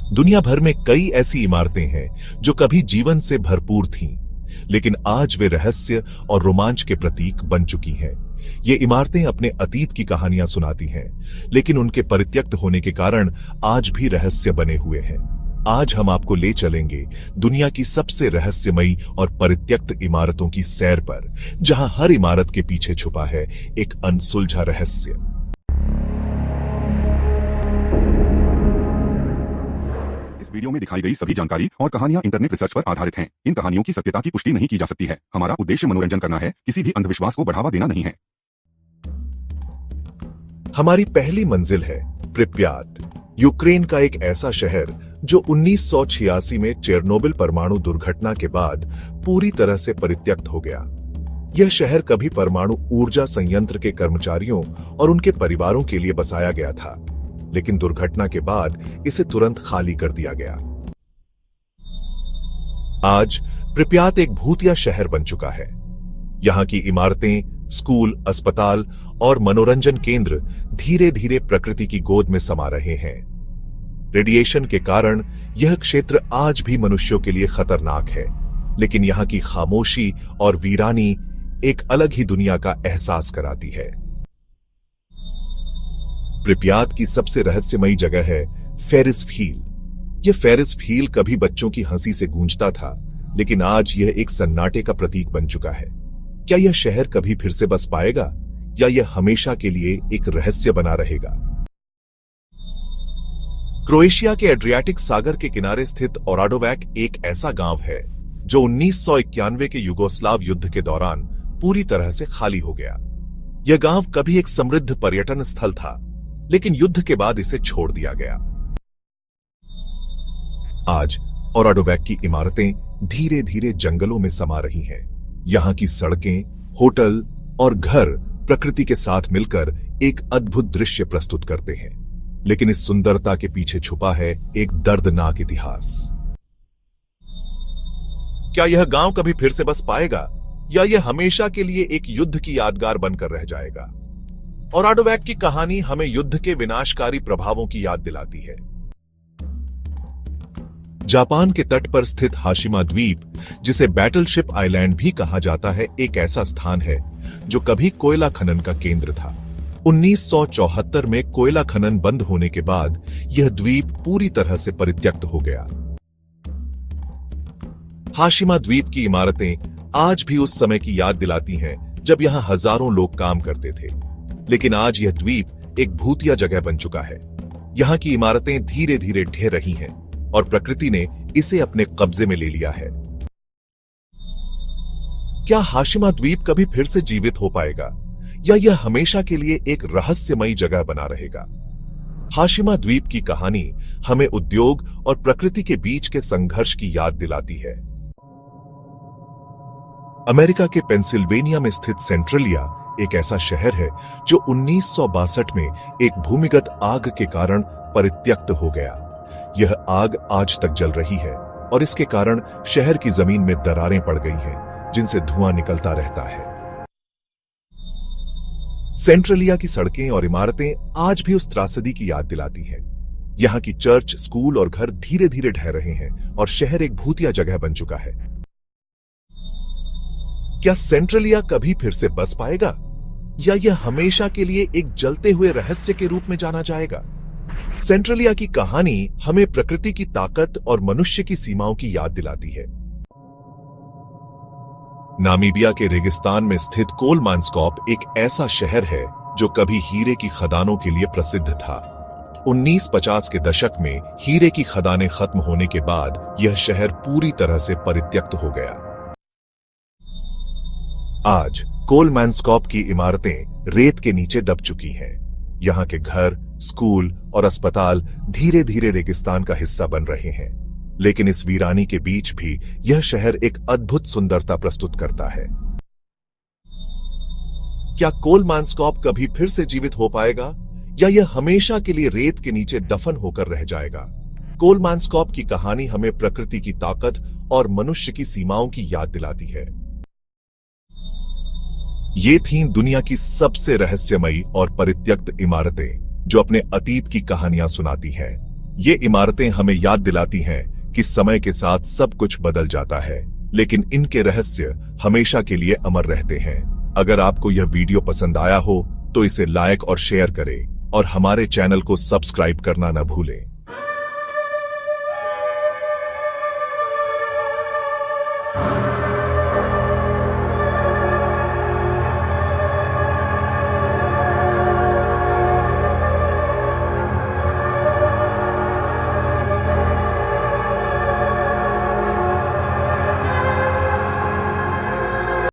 दुनिया भर में कई ऐसी इमारतें हैं जो कभी जीवन से भरपूर थीं, लेकिन आज वे रहस्य और रोमांच के प्रतीक बन चुकी हैं। ये इमारतें अपने अतीत की कहानियां सुनाती हैं, लेकिन उनके परित्यक्त होने के कारण आज भी रहस्य बने हुए हैं। आज हम आपको ले चलेंगे दुनिया की सबसे रहस्यमयी और परित्यक्त इमारतों की सैर पर, जहां हर इमारत के पीछे छुपा है एक अनसुलझा रहस्य। इस वीडियो में दिखाई गई सभी जानकारी और कहानियां इंटरनेट रिसर्च पर आधारित हैं। इन कहानियों की सत्यता की पुष्टि नहीं की जा सकती है। हमारा उद्देश्य मनोरंजन करना है, किसी भी अंधविश्वास को बढ़ावा देना नहीं है। हमारी पहली मंजिल है प्रिप्यात, यूक्रेन का एक ऐसा शहर जो 1986 में चेरनोबिल परमाणु दुर्घटना के बाद पूरी तरह से परित्यक्त हो गया। यह शहर कभी परमाणु ऊर्जा संयंत्र के कर्मचारियों और उनके परिवारों के लिए बसाया गया था, लेकिन दुर्घटना के बाद इसे तुरंत खाली कर दिया गया। आज प्रिप्यात एक भूतिया शहर बन चुका है। यहां की इमारतें, स्कूल, अस्पताल और मनोरंजन केंद्र धीरे धीरे प्रकृति की गोद में समा रहे हैं। रेडिएशन के कारण यह क्षेत्र आज भी मनुष्यों के लिए खतरनाक है, लेकिन यहां की खामोशी और वीरानी एक अलग ही दुनिया का एहसास कराती है। प्रिप्यात की सबसे रहस्यमयी जगह है फेरिस व्हील। यह फेरिस व्हील कभी बच्चों की हंसी से गूंजता था, लेकिन आज यह एक सन्नाटे का प्रतीक बन चुका है। क्या यह शहर कभी फिर से बस पाएगा, या यह हमेशा के लिए एक रहस्य बना रहेगा? क्रोएशिया के एड्रियाटिक सागर के किनारे स्थित ओराडोवैक एक ऐसा गांव है जो 1991 के युगोस्लाव युद्ध के दौरान पूरी तरह से खाली हो गया। यह गांव कभी एक समृद्ध पर्यटन स्थल था, लेकिन युद्ध के बाद इसे छोड़ दिया गया। आज ओराडोवैक की इमारतें धीरे धीरे जंगलों में समा रही हैं। यहां की सड़कें, होटल और घर प्रकृति के साथ मिलकर एक अद्भुत दृश्य प्रस्तुत करते हैं, लेकिन इस सुंदरता के पीछे छुपा है एक दर्दनाक इतिहास। क्या यह गांव कभी फिर से बस पाएगा, या यह हमेशा के लिए एक युद्ध की यादगार बनकर रह जाएगा? ओराडोवैक की कहानी हमें युद्ध के विनाशकारी प्रभावों की याद दिलाती है। जापान के तट पर स्थित हाशिमा द्वीप, जिसे बैटलशिप आइलैंड भी कहा जाता है, एक ऐसा स्थान है जो कभी कोयला खनन का केंद्र था। 1974 में कोयला खनन बंद होने के बाद यह द्वीप पूरी तरह से परित्यक्त हो गया। हाशिमा द्वीप की इमारतें आज भी उस समय की याद दिलाती हैं जब यहां हजारों लोग काम करते थे, लेकिन आज यह द्वीप एक भूतिया जगह बन चुका है। यहां की इमारतें धीरे धीरे ढह रही हैं और प्रकृति ने इसे अपने कब्जे में ले लिया है। क्या हाशिमा द्वीप कभी फिर से जीवित हो पाएगा, या यह हमेशा के लिए एक रहस्यमयी जगह बना रहेगा? हाशिमा द्वीप की कहानी हमें उद्योग और प्रकृति के बीच के संघर्ष की याद दिलाती है। अमेरिका के पेंसिल्वेनिया में स्थित सेंट्रलिया एक ऐसा शहर है जो 1962 में एक भूमिगत आग के कारण परित्यक्त हो गया। यह आग आज तक जल रही है और इसके कारण शहर की जमीन में दरारें पड़ गई हैं, जिनसे धुआं निकलता रहता है। सेंट्रलिया की सड़कें और इमारतें आज भी उस त्रासदी की याद दिलाती हैं। यहां की चर्च, स्कूल और घर धीरे धीरे ढह रहे हैं और शहर एक भूतिया जगह बन चुका है। क्या सेंट्रलिया कभी फिर से बस पाएगा, या यह हमेशा के लिए एक जलते हुए रहस्य के रूप में जाना जाएगा? सेंट्रलिया की कहानी हमें प्रकृति की ताकत और मनुष्य की सीमाओं की याद दिलाती है। नामीबिया के रेगिस्तान में स्थित कोलमांस्कॉप एक ऐसा शहर है जो कभी हीरे की खदानों के लिए प्रसिद्ध था। 1950 के दशक में हीरे की खदानें खत्म होने के बाद यह शहर पूरी तरह से परित्यक्त हो गया। आज कोलमांस्कॉप की इमारतें रेत के नीचे दब चुकी हैं। यहां के घर, स्कूल और अस्पताल धीरे धीरे रेगिस्तान का हिस्सा बन रहे हैं, लेकिन इस वीरानी के बीच भी यह शहर एक अद्भुत सुंदरता प्रस्तुत करता है। क्या कोलमांस्कॉप कभी फिर से जीवित हो पाएगा, या यह हमेशा के लिए रेत के नीचे दफन होकर रह जाएगा? कोलमांस्कॉप की कहानी हमें प्रकृति की ताकत और मनुष्य की सीमाओं की याद दिलाती है। ये थीं दुनिया की सबसे रहस्यमयी और परित्यक्त इमारतें जो अपने अतीत की कहानियां सुनाती हैं। ये इमारतें हमें याद दिलाती हैं कि समय के साथ सब कुछ बदल जाता है, लेकिन इनके रहस्य हमेशा के लिए अमर रहते हैं। अगर आपको यह वीडियो पसंद आया हो तो इसे लाइक और शेयर करें और हमारे चैनल को सब्सक्राइब करना न भूलें।